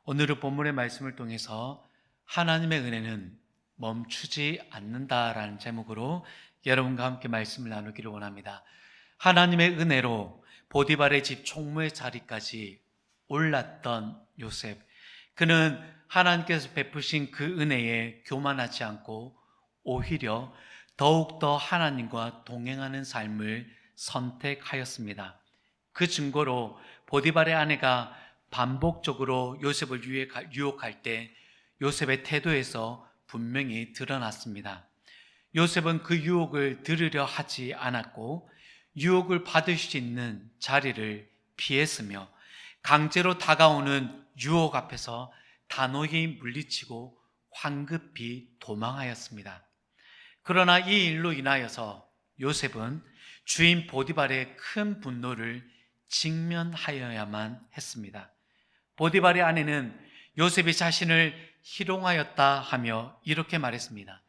오늘의 본문의 말씀을 통해서 하나님의 은혜는 멈추지 않는다라는 제목으로 여러분과 함께 말씀을 나누기를 원합니다. 하나님의 은혜로 보디발의 집 총무의 자리까지 올랐던 요셉, 그는 하나님께서 베푸신 그 은혜에 교만하지 않고 오히려 더욱더 하나님과 동행하는 삶을 선택하였습니다. 그 증거로 보디발의 아내가 반복적으로 요셉을 유혹할 때 요셉의 태도에서 분명히 드러났습니다. 요셉은 그 유혹을 들으려 하지 않았고 유혹을 받을 수 있는 자리를 피했으며 강제로 다가오는 유혹 앞에서 단호히 물리치고 황급히 도망하였습니다. 그러나 이 일로 인하여서 요셉은 주인 보디발의 큰 분노를 직면하여야만 했습니다. 보디발의 아내는 요셉이 자신을 희롱하였다 하며 이렇게 말했습니다.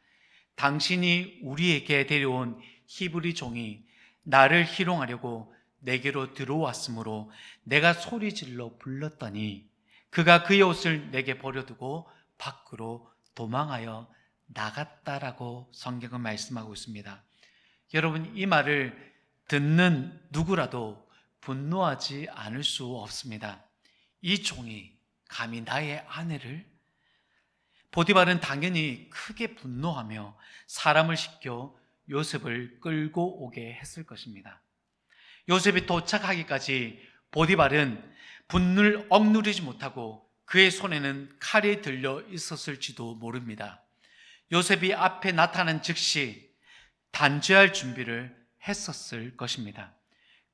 당신이 우리에게 데려온 히브리 종이 나를 희롱하려고 내게로 들어왔으므로 내가 소리질러 불렀더니 그가 그의 옷을 내게 버려두고 밖으로 도망하여 나갔다라고 성경은 말씀하고 있습니다. 여러분, 이 말을 듣는 누구라도 분노하지 않을 수 없습니다. 이 종이 감히 나의 아내를? 보디발은 당연히 크게 분노하며 사람을 시켜 요셉을 끌고 오게 했을 것입니다. 요셉이 도착하기까지 보디발은 분노를 억누르지 못하고 그의 손에는 칼이 들려 있었을지도 모릅니다. 요셉이 앞에 나타난 즉시 단죄할 준비를 했었을 것입니다.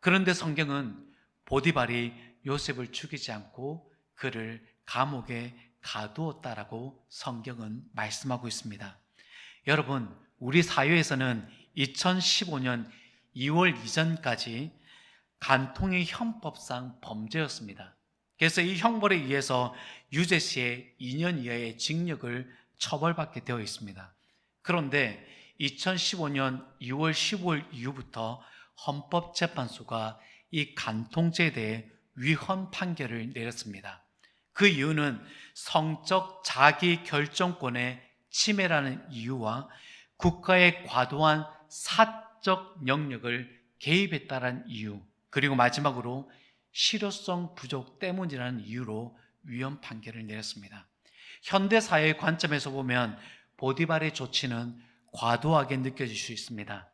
그런데 성경은 보디발이 요셉을 죽이지 않고 그를 감옥에 가두었다라고 성경은 말씀하고 있습니다. 여러분, 우리 사회에서는 2015년 2월 이전까지 간통이 형법상 범죄였습니다. 그래서 이 형벌에 의해서 유죄 시에 2년 이하의 징역을 처벌받게 되어 있습니다. 그런데 2015년 2월 15일 이후부터 헌법재판소가 이 간통죄에 대해 위헌 판결을 내렸습니다. 그 이유는 성적 자기 결정권의 침해라는 이유와 국가의 과도한 사적 영역을 개입했다는 이유, 그리고 마지막으로 실효성 부족 때문이라는 이유로 위헌 판결을 내렸습니다. 현대사회의 관점에서 보면 보디발의 조치는 과도하게 느껴질 수 있습니다.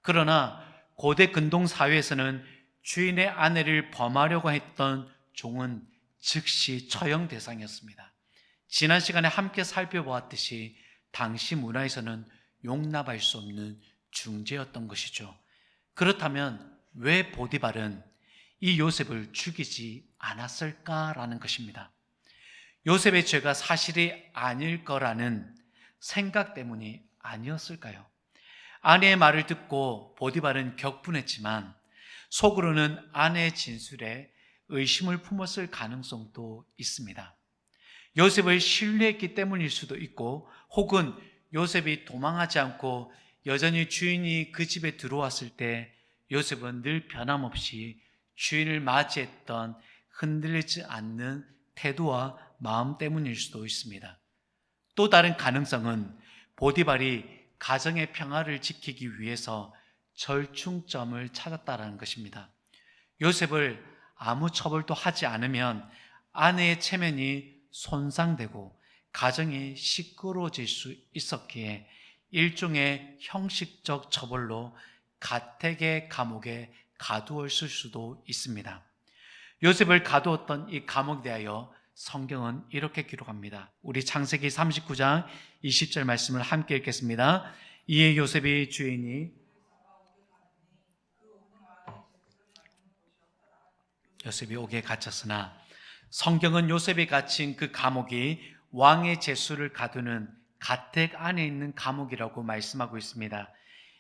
그러나 고대 근동 사회에서는 주인의 아내를 범하려고 했던 종은 즉시 처형 대상이었습니다. 지난 시간에 함께 살펴보았듯이 당시 문화에서는 용납할 수 없는 중죄였던 것이죠. 그렇다면 왜 보디발은 이 요셉을 죽이지 않았을까라는 것입니다. 요셉의 죄가 사실이 아닐 거라는 생각 때문이 아니었을까요? 아내의 말을 듣고 보디발은 격분했지만 속으로는 아내의 진술에 의심을 품었을 가능성도 있습니다. 요셉을 신뢰했기 때문일 수도 있고, 혹은 요셉이 도망하지 않고 여전히 주인이 그 집에 들어왔을 때 요셉은 늘 변함없이 주인을 맞이했던 흔들리지 않는 태도와 마음 때문일 수도 있습니다. 또 다른 가능성은 보디발이 가정의 평화를 지키기 위해서 절충점을 찾았다는 것입니다. 요셉을 아무 처벌도 하지 않으면 아내의 체면이 손상되고 가정이 시끄러워질 수 있었기에 일종의 형식적 처벌로 가택의 감옥에 가두었을 수도 있습니다. 요셉을 가두었던 이 감옥에 대하여 성경은 이렇게 기록합니다. 우리 창세기 39장 20절 말씀을 함께 읽겠습니다. 이에 요셉이 주인이 요셉이 옥에 갇혔으나, 성경은 요셉이 갇힌 그 감옥이 왕의 제수를 가두는 가택 안에 있는 감옥이라고 말씀하고 있습니다.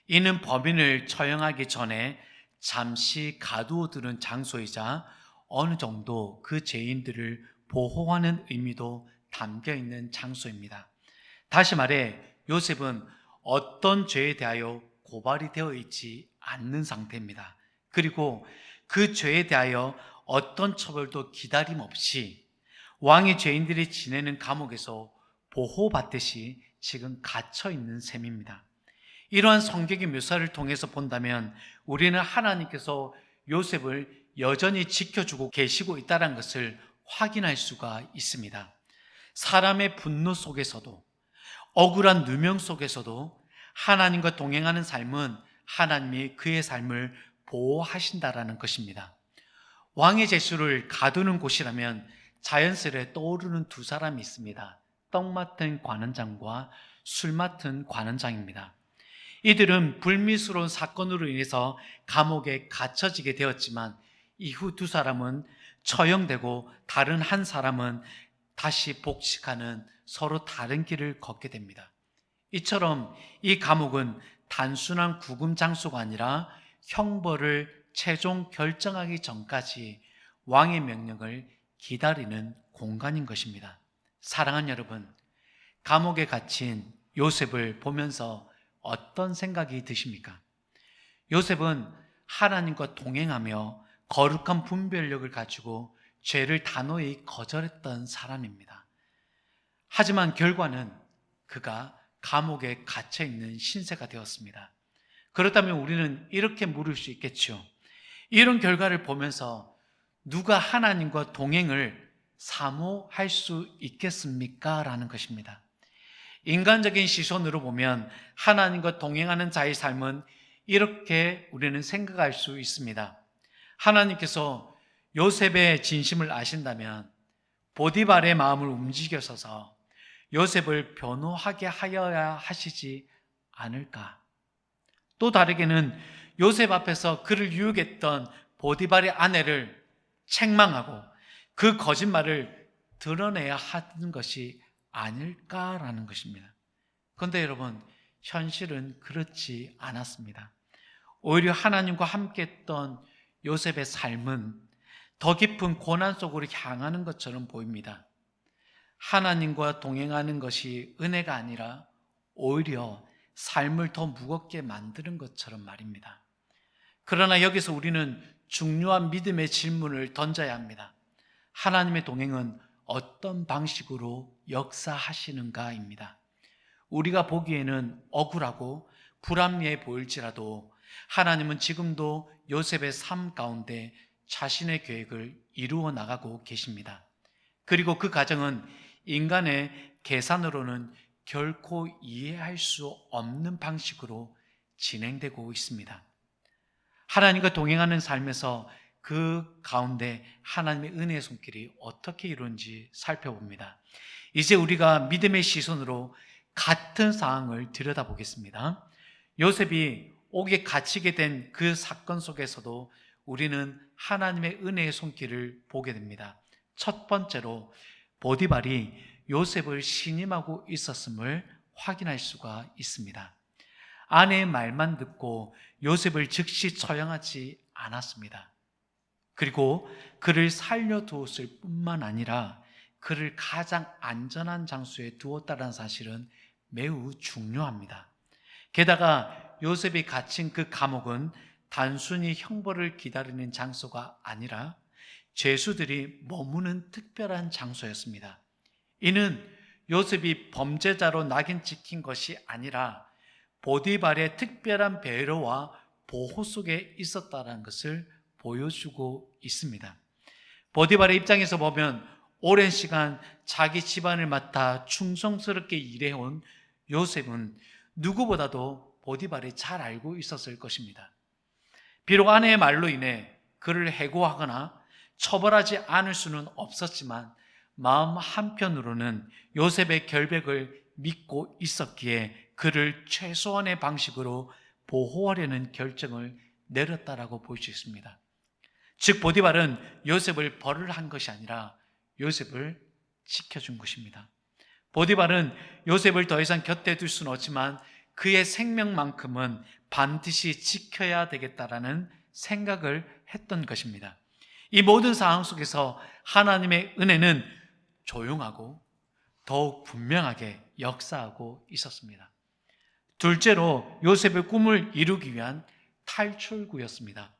이는 범인을 처형하기 전에 잠시 가두어두는 장소이자 어느 정도 그 죄인들을 보호하는 의미도 담겨 있는 장소입니다. 다시 말해 요셉은 어떤 죄에 대하여 고발이 되어 있지 않는 상태입니다. 그리고 그 죄에 대하여 어떤 처벌도 기다림 없이 왕의 죄인들이 지내는 감옥에서 보호받듯이 지금 갇혀 있는 셈입니다. 이러한 성경의 묘사를 통해서 본다면 우리는 하나님께서 요셉을 여전히 지켜주고 계시고 있다는 것을 확인할 수가 있습니다. 사람의 분노 속에서도, 억울한 누명 속에서도 하나님과 동행하는 삶은 하나님이 그의 삶을 보호하신다라는 것입니다. 왕의 제수를 가두는 곳이라면 자연스레 떠오르는 두 사람이 있습니다. 떡 맡은 관원장과 술 맡은 관원장입니다. 이들은 불미스러운 사건으로 인해서 감옥에 갇혀지게 되었지만 이후 두 사람은 처형되고 다른 한 사람은 다시 복직하는 서로 다른 길을 걷게 됩니다. 이처럼 이 감옥은 단순한 구금 장소가 아니라 형벌을 최종 결정하기 전까지 왕의 명령을 기다리는 공간인 것입니다. 사랑하는 여러분, 감옥에 갇힌 요셉을 보면서 어떤 생각이 드십니까? 요셉은 하나님과 동행하며 거룩한 분별력을 가지고 죄를 단호히 거절했던 사람입니다. 하지만 결과는 그가 감옥에 갇혀 있는 신세가 되었습니다. 그렇다면 우리는 이렇게 물을 수 있겠죠. 이런 결과를 보면서 누가 하나님과 동행을 사모할 수 있겠습니까? 라는 것입니다. 인간적인 시선으로 보면 하나님과 동행하는 자의 삶은 이렇게 우리는 생각할 수 있습니다. 하나님께서 요셉의 진심을 아신다면 보디발의 마음을 움직여서서 요셉을 변호하게 하여야 하시지 않을까? 또 다르게는 요셉 앞에서 그를 유혹했던 보디발의 아내를 책망하고 그 거짓말을 드러내야 하는 것이 아닐까라는 것입니다. 그런데 여러분, 현실은 그렇지 않았습니다. 오히려 하나님과 함께 했던 요셉의 삶은 더 깊은 고난 속으로 향하는 것처럼 보입니다. 하나님과 동행하는 것이 은혜가 아니라 오히려 삶을 더 무겁게 만드는 것처럼 말입니다. 그러나 여기서 우리는 중요한 믿음의 질문을 던져야 합니다. 하나님의 동행은 어떤 방식으로 역사하시는가입니다. 우리가 보기에는 억울하고 불합리해 보일지라도 하나님은 지금도 요셉의 삶 가운데 자신의 계획을 이루어 나가고 계십니다. 그리고 그 과정은 인간의 계산으로는 결코 이해할 수 없는 방식으로 진행되고 있습니다. 하나님과 동행하는 삶에서 그 가운데 하나님의 은혜의 손길이 어떻게 이루어진지 살펴봅니다. 이제 우리가 믿음의 시선으로 같은 상황을 들여다보겠습니다. 요셉이 옥에 갇히게 된 그 사건 속에서도 우리는 하나님의 은혜의 손길을 보게 됩니다. 첫 번째로 보디발이 요셉을 신임하고 있었음을 확인할 수가 있습니다. 아내의 말만 듣고 요셉을 즉시 처형하지 않았습니다. 그리고 그를 살려두었을 뿐만 아니라 그를 가장 안전한 장소에 두었다는 사실은 매우 중요합니다. 게다가 요셉이 갇힌 그 감옥은 단순히 형벌을 기다리는 장소가 아니라 죄수들이 머무는 특별한 장소였습니다. 이는 요셉이 범죄자로 낙인 찍힌 것이 아니라 보디발의 특별한 배려와 보호 속에 있었다는 것을 보여주고 있습니다. 보디발의 입장에서 보면 오랜 시간 자기 집안을 맡아 충성스럽게 일해온 요셉은 누구보다도 보디발이 잘 알고 있었을 것입니다. 비록 아내의 말로 인해 그를 해고하거나 처벌하지 않을 수는 없었지만 마음 한편으로는 요셉의 결백을 믿고 있었기에 그를 최소한의 방식으로 보호하려는 결정을 내렸다라고 볼 수 있습니다. 즉 보디발은 요셉을 벌을 한 것이 아니라 요셉을 지켜준 것입니다. 보디발은 요셉을 더 이상 곁에 둘 수는 없지만 그의 생명만큼은 반드시 지켜야 되겠다라는 생각을 했던 것입니다. 이 모든 상황 속에서 하나님의 은혜는 조용하고 더욱 분명하게 역사하고 있었습니다. 둘째로 요셉의 꿈을 이루기 위한 탈출구였습니다.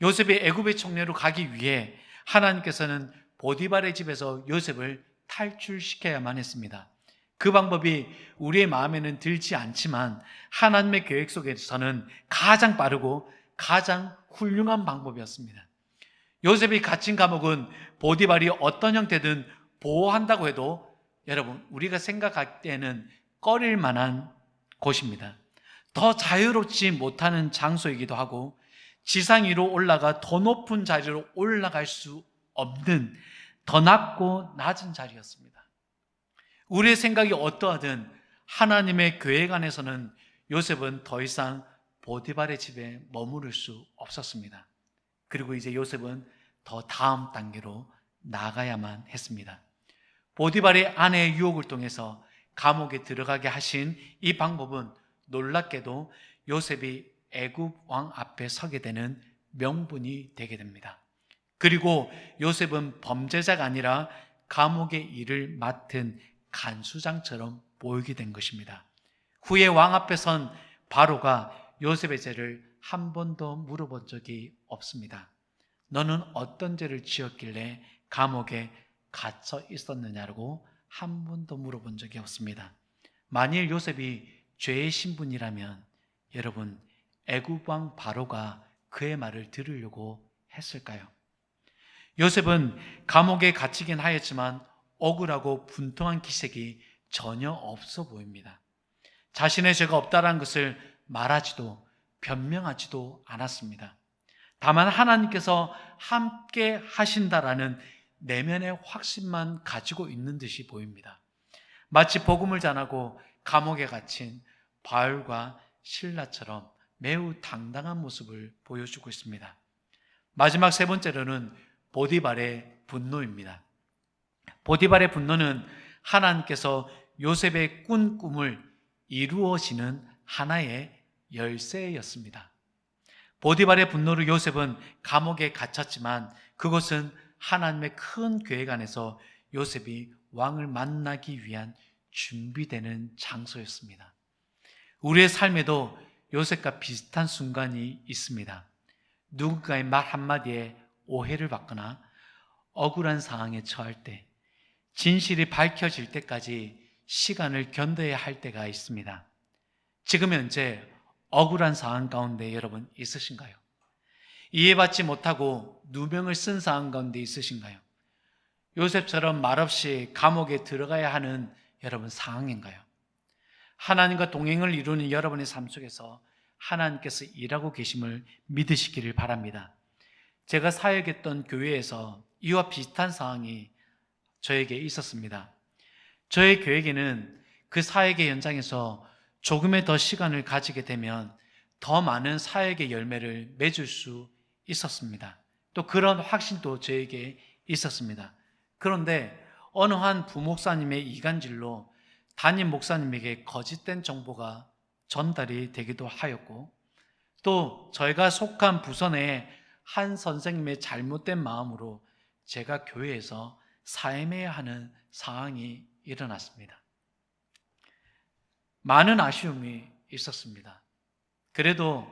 요셉이 애굽의 총리로 가기 위해 하나님께서는 보디발의 집에서 요셉을 탈출시켜야만 했습니다. 그 방법이 우리의 마음에는 들지 않지만 하나님의 계획 속에서는 가장 빠르고 가장 훌륭한 방법이었습니다. 요셉이 갇힌 감옥은 보디발이 어떤 형태든 보호한다고 해도 여러분, 우리가 생각할 때는 꺼릴 만한 곳입니다. 더 자유롭지 못하는 장소이기도 하고 지상 위로 올라가 더 높은 자리로 올라갈 수 없는 더 낮고 낮은 자리였습니다. 우리의 생각이 어떠하든 하나님의 계획 안에서는 요셉은 더 이상 보디발의 집에 머무를 수 없었습니다. 그리고 이제 요셉은 더 다음 단계로 나가야만 했습니다. 보디발의 아내의 유혹을 통해서 감옥에 들어가게 하신 이 방법은 놀랍게도 요셉이 애굽 왕 앞에 서게 되는 명분이 되게 됩니다. 그리고 요셉은 범죄자가 아니라 감옥의 일을 맡은 간수장처럼 보이게 된 것입니다. 후에 왕 앞에 선 바로가 요셉의 죄를 한 번도 물어본 적이 없습니다. 너는 어떤 죄를 지었길래 감옥에 갇혀 있었느냐고 한 번도 물어본 적이 없습니다. 만일 요셉이 죄의 신분이라면 여러분, 애굽 왕 바로가 그의 말을 들으려고 했을까요? 요셉은 감옥에 갇히긴 하였지만 억울하고 분통한 기색이 전혀 없어 보입니다. 자신의 죄가 없다는 것을 말하지도 변명하지도 않았습니다. 다만 하나님께서 함께 하신다라는 내면의 확신만 가지고 있는 듯이 보입니다. 마치 복음을 전하고 감옥에 갇힌 바울과 실라처럼 매우 당당한 모습을 보여주고 있습니다. 마지막 세 번째로는 보디발의 분노입니다. 보디발의 분노는 하나님께서 요셉의 꾼 꿈을 이루어지는 하나의 열쇠였습니다. 보디발의 분노로 요셉은 감옥에 갇혔지만 그것은 하나님의 큰 계획 안에서 요셉이 왕을 만나기 위한 준비되는 장소였습니다. 우리의 삶에도 요셉과 비슷한 순간이 있습니다. 누군가의 말 한마디에 오해를 받거나 억울한 상황에 처할 때, 진실이 밝혀질 때까지 시간을 견뎌야 할 때가 있습니다. 지금 현재 억울한 상황 가운데 여러분 있으신가요? 이해받지 못하고 누명을 쓴 상황 가운데 있으신가요? 요셉처럼 말없이 감옥에 들어가야 하는 여러분 상황인가요? 하나님과 동행을 이루는 여러분의 삶 속에서 하나님께서 일하고 계심을 믿으시기를 바랍니다. 제가 사역했던 교회에서 이와 비슷한 상황이 저에게 있었습니다. 저의 교회에는 그 사역의 현장에서 조금의 더 시간을 가지게 되면 더 많은 사역의 열매를 맺을 수 있었습니다. 또 그런 확신도 저에게 있었습니다. 그런데 어느 한 부목사님의 이간질로 담임 목사님에게 거짓된 정보가 전달이 되기도 하였고, 또 저희가 속한 부서 내에 한 선생님의 잘못된 마음으로 제가 교회에서 사임해야 하는 상황이 일어났습니다. 많은 아쉬움이 있었습니다. 그래도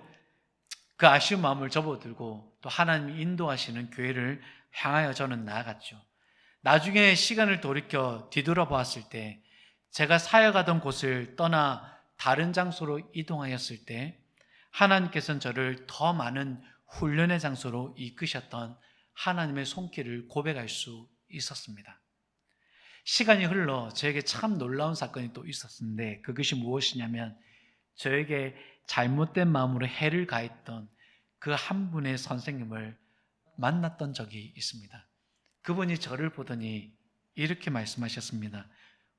그 아쉬운 마음을 접어들고 또 하나님이 인도하시는 교회를 향하여 저는 나아갔죠. 나중에 시간을 돌이켜 뒤돌아보았을 때 제가 사역하던 곳을 떠나 다른 장소로 이동하였을 때 하나님께서는 저를 더 많은 훈련의 장소로 이끄셨던 하나님의 손길을 고백할 수 있었습니다. 시간이 흘러 저에게 참 놀라운 사건이 또 있었는데 그것이 무엇이냐면 저에게 잘못된 마음으로 해를 가했던 그 한 분의 선생님을 만났던 적이 있습니다. 그분이 저를 보더니 이렇게 말씀하셨습니다.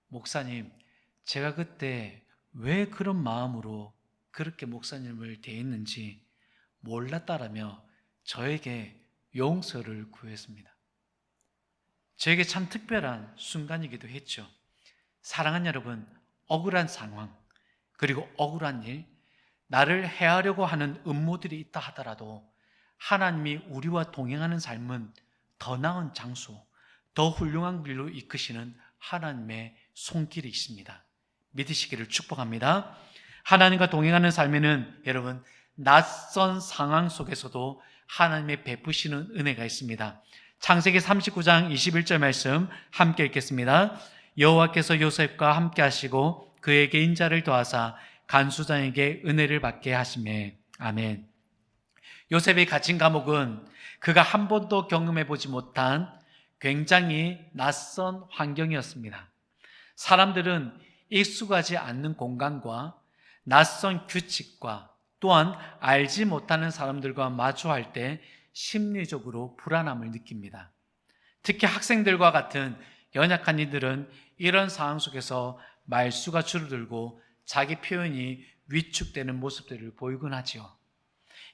목사님, 제가 그때 왜 그런 마음으로 그렇게 목사님을 대했는지 몰랐다라며 저에게 용서를 구했습니다. 저에게 참 특별한 순간이기도 했죠. 사랑하는 여러분, 억울한 상황 그리고 억울한 일, 나를 해하려고 하는 음모들이 있다 하더라도 하나님이 우리와 동행하는 삶은 더 나은 장소, 더 훌륭한 길로 이끄시는 하나님의 손길이 있습니다. 믿으시기를 축복합니다. 하나님과 동행하는 삶에는 여러분 낯선 상황 속에서도 하나님의 베푸시는 은혜가 있습니다. 창세기 39장 21절 말씀 함께 읽겠습니다. 여호와께서 요셉과 함께 하시고 그에게 인자를 더하사 간수장에게 은혜를 받게 하시매. 아멘. 요셉이 갇힌 감옥은 그가 한 번도 경험해 보지 못한 굉장히 낯선 환경이었습니다. 사람들은 익숙하지 않는 공간과 낯선 규칙과 또한 알지 못하는 사람들과 마주할 때 심리적으로 불안함을 느낍니다. 특히 학생들과 같은 연약한 이들은 이런 상황 속에서 말수가 줄어들고 자기 표현이 위축되는 모습들을 보이곤 하지요.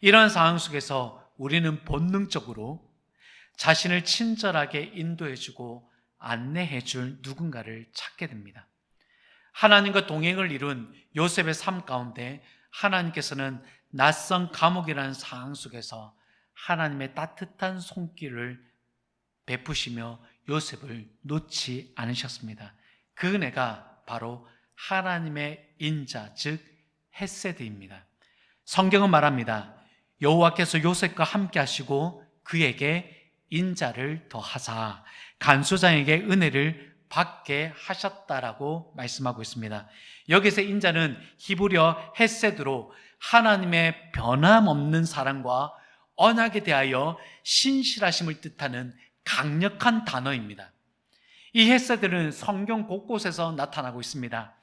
이런 상황 속에서 우리는 본능적으로 자신을 친절하게 인도해주고 안내해줄 누군가를 찾게 됩니다. 하나님과 동행을 이룬 요셉의 삶 가운데 하나님께서는 낯선 감옥이라는 상황 속에서 하나님의 따뜻한 손길을 베푸시며 요셉을 놓지 않으셨습니다. 그 은혜가 바로 하나님의 인자, 즉 헤세드입니다. 성경은 말합니다. 여호와께서 요셉과 함께 하시고 그에게 인자를 더하사 간수장에게 은혜를 받게 하셨다라고 말씀하고 있습니다. 여기서 인자는 히브리어 헤세드로 하나님의 변함없는 사랑과 언약에 대하여 신실하심을 뜻하는 강력한 단어입니다. 이 헤세드는 성경 곳곳에서 나타나고 있습니다.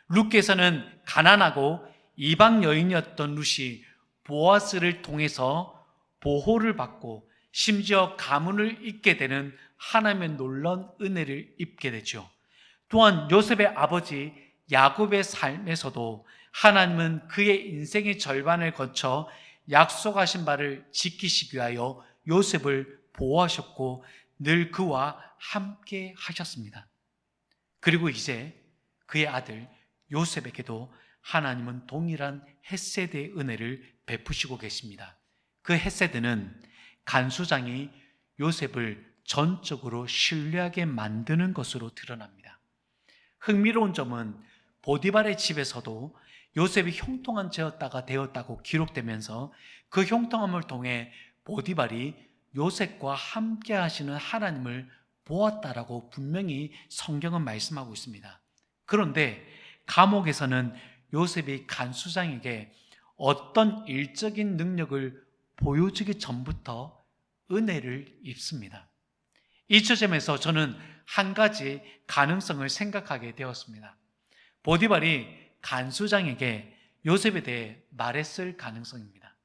룻기에서는 가난하고 이방 여인이었던 룻이 보아스를 통해서 보호를 받고 심지어 가문을 잇게 되는 하나님의 놀라운 은혜를 입게 되죠. 또한 요셉의 아버지 야곱의 삶에서도 하나님은 그의 인생의 절반을 거쳐 약속하신 바를 지키시기 위하여 요셉을 보호하셨고 늘 그와 함께 하셨습니다. 그리고 이제 그의 아들 요셉에게도 하나님은 동일한 헤세드의 은혜를 베푸시고 계십니다. 그 헤세드는 간수장이 요셉을 전적으로 신뢰하게 만드는 것으로 드러납니다. 흥미로운 점은 보디발의 집에서도 요셉이 형통한 자였다가 되었다고 기록되면서 그 형통함을 통해 보디발이 요셉과 함께 하시는 하나님을 보았다라고 분명히 성경은 말씀하고 있습니다. 그런데 감옥에서는 요셉이 간수장에게 어떤 일적인 능력을 보여주기 전부터 은혜를 입습니다. 이 지점에서 저는 한 가지 가능성을 생각하게 되었습니다. 보디발이 간수장에게 요셉에 대해 말했을 가능성입니다.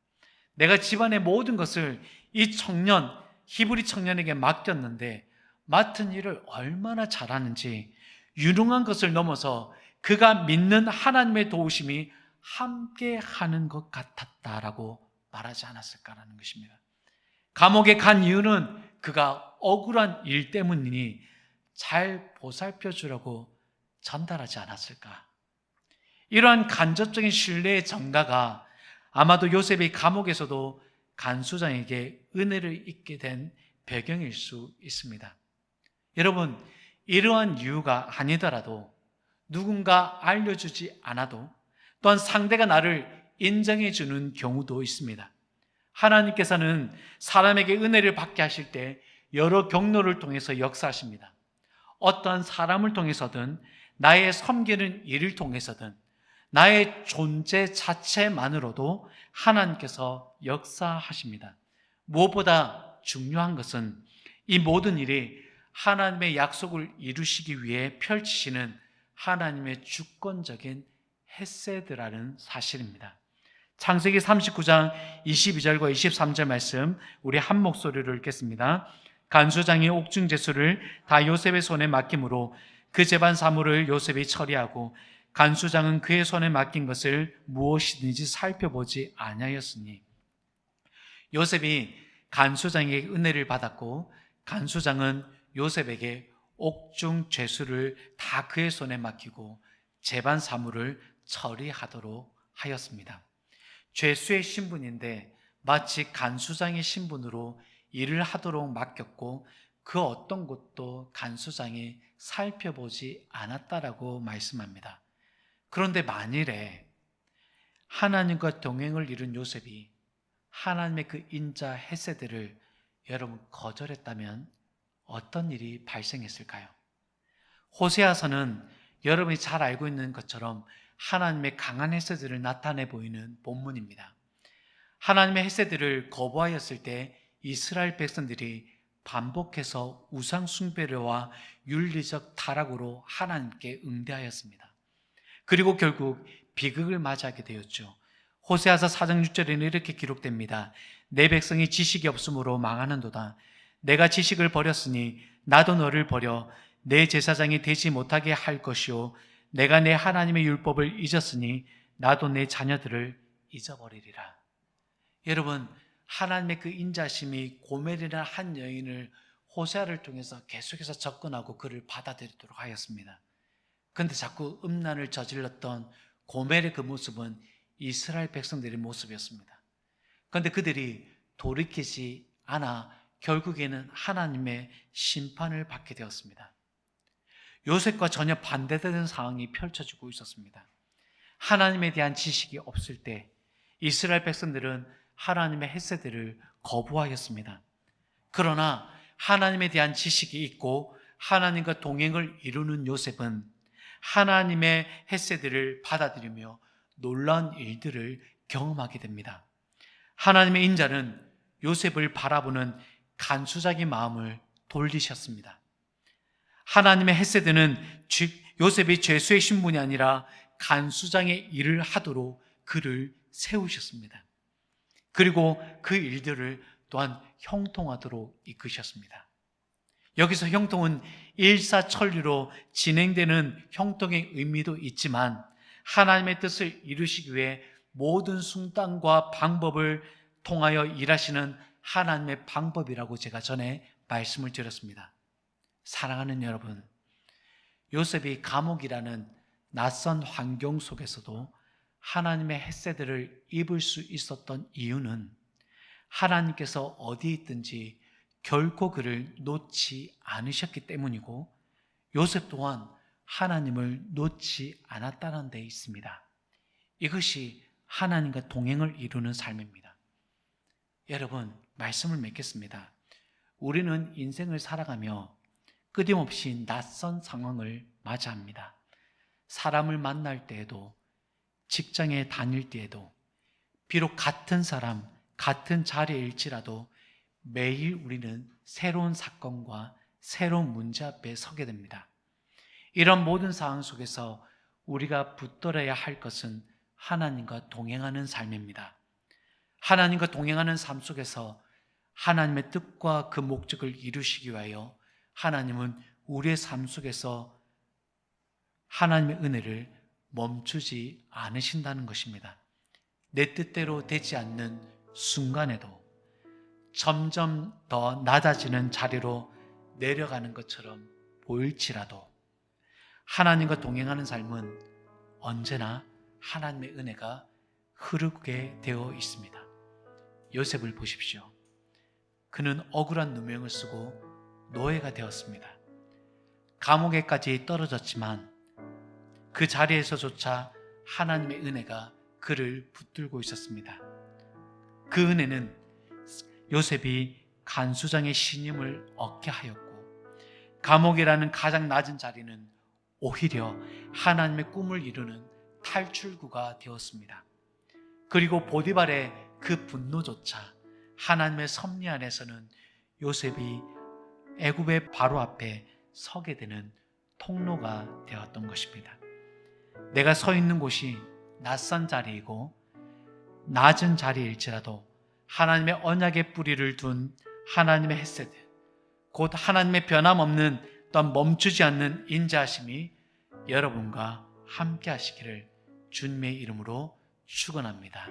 내가 집안의 모든 것을 이 청년, 히브리 청년에게 맡겼는데 맡은 일을 얼마나 잘하는지 유능한 것을 넘어서 그가 믿는 하나님의 도우심이 함께 하는 것 같았다라고 말하지 않았을까라는 것입니다. 감옥에 간 이유는 그가 억울한 일 때문이니 잘 보살펴 주라고 전달하지 않았을까. 이러한 간접적인 신뢰의 전가가 아마도 요셉이 감옥에서도 간수장에게 은혜를 입게 된 배경일 수 있습니다. 여러분, 이러한 이유가 아니더라도 누군가 알려주지 않아도 또한 상대가 나를 인정해 주는 경우도 있습니다. 하나님께서는 사람에게 은혜를 받게 하실 때 여러 경로를 통해서 역사하십니다. 어떠한 사람을 통해서든 나의 섬기는 일을 통해서든 나의 존재 자체만으로도 하나님께서 역사하십니다. 무엇보다 중요한 것은 이 모든 일이 하나님의 약속을 이루시기 위해 펼치시는 하나님의 주권적인 헤세드라는 사실입니다. 창세기 39장 22절과 23절 말씀 우리 한 목소리로 읽겠습니다. 간수장이 옥중제수를 다 요셉의 손에 맡김으로 그 재반 사물을 요셉이 처리하고 간수장은 그의 손에 맡긴 것을 무엇이든지 살펴보지 아니하였으니. 요셉이 간수장에게 은혜를 받았고 간수장은 요셉에게 옥중 죄수를 다 그의 손에 맡기고 재반 사물을 처리하도록 하였습니다. 죄수의 신분인데 마치 간수장의 신분으로 일을 하도록 맡겼고 그 어떤 것도 간수장이 살펴보지 않았다라고 말씀합니다. 그런데 만일에 하나님과 동행을 이룬 요셉이 하나님의 그 인자 헤세드를 여러분 거절했다면 어떤 일이 발생했을까요? 호세아서는 여러분이 잘 알고 있는 것처럼 하나님의 강한 햇새들을 나타내 보이는 본문입니다. 하나님의 햇새들을 거부하였을 때 이스라엘 백성들이 반복해서 우상 숭배와 윤리적 타락으로 하나님께 응대하였습니다. 그리고 결국 비극을 맞이하게 되었죠. 호세아서 4장 6절에는 이렇게 기록됩니다. 내 백성이 지식이 없으므로 망하는도다. 내가 지식을 버렸으니 나도 너를 버려 내 제사장이 되지 못하게 할 것이요 내가 내 하나님의 율법을 잊었으니 나도 내 자녀들을 잊어버리리라. 여러분, 하나님의 그 인자심이 고멜이라는 한 여인을 호세아를 통해서 계속해서 접근하고 그를 받아들이도록 하였습니다. 그런데 자꾸 음란을 저질렀던 고멜의 그 모습은 이스라엘 백성들의 모습이었습니다. 그런데 그들이 돌이키지 않아 결국에는 하나님의 심판을 받게 되었습니다. 요셉과 전혀 반대되는 상황이 펼쳐지고 있었습니다. 하나님에 대한 지식이 없을 때 이스라엘 백성들은 하나님의 햇새들을 거부하였습니다. 그러나 하나님에 대한 지식이 있고 하나님과 동행을 이루는 요셉은 하나님의 햇새들을 받아들이며 놀라운 일들을 경험하게 됩니다. 하나님의 인자는 요셉을 바라보는 간수작의 마음을 돌리셨습니다. 하나님의 햇새들은 요셉이 죄수의 신분이 아니라 간수장의 일을 하도록 그를 세우셨습니다. 그리고 그 일들을 또한 형통하도록 이끄셨습니다. 여기서 형통은 일사천리로 진행되는 형통의 의미도 있지만 하나님의 뜻을 이루시기 위해 모든 수단과 방법을 통하여 일하시는 하나님의 방법이라고 제가 전에 말씀을 드렸습니다. 사랑하는 여러분, 요셉이 감옥이라는 낯선 환경 속에서도 하나님의 햇새들을 입을 수 있었던 이유는 하나님께서 어디 있든지 결코 그를 놓지 않으셨기 때문이고 요셉 또한 하나님을 놓지 않았다는 데 있습니다. 이것이 하나님과 동행을 이루는 삶입니다. 여러분, 말씀을 맺겠습니다. 우리는 인생을 살아가며 끊임없이 낯선 상황을 맞이합니다. 사람을 만날 때에도 직장에 다닐 때에도 비록 같은 사람, 같은 자리일지라도 매일 우리는 새로운 사건과 새로운 문제 앞에 서게 됩니다. 이런 모든 상황 속에서 우리가 붙들어야 할 것은 하나님과 동행하는 삶입니다. 하나님과 동행하는 삶 속에서 하나님의 뜻과 그 목적을 이루시기 위하여 하나님은 우리의 삶 속에서 하나님의 은혜를 멈추지 않으신다는 것입니다. 내 뜻대로 되지 않는 순간에도 점점 더 낮아지는 자리로 내려가는 것처럼 보일지라도 하나님과 동행하는 삶은 언제나 하나님의 은혜가 흐르게 되어 있습니다. 요셉을 보십시오. 그는 억울한 누명을 쓰고 노예가 되었습니다. 감옥에까지 떨어졌지만 그 자리에서조차 하나님의 은혜가 그를 붙들고 있었습니다. 그 은혜는 요셉이 간수장의 신임을 얻게 하였고 감옥이라는 가장 낮은 자리는 오히려 하나님의 꿈을 이루는 탈출구가 되었습니다. 그리고 보디발의 그 분노조차 하나님의 섭리 안에서는 요셉이 애굽의 바로 앞에 서게 되는 통로가 되었던 것입니다. 내가 서 있는 곳이 낯선 자리이고 낮은 자리일지라도 하나님의 언약의 뿌리를 둔 하나님의 햇새들, 곧 하나님의 변함없는 또한 멈추지 않는 인자하심이 여러분과 함께 하시기를 주님의 이름으로 축원합니다.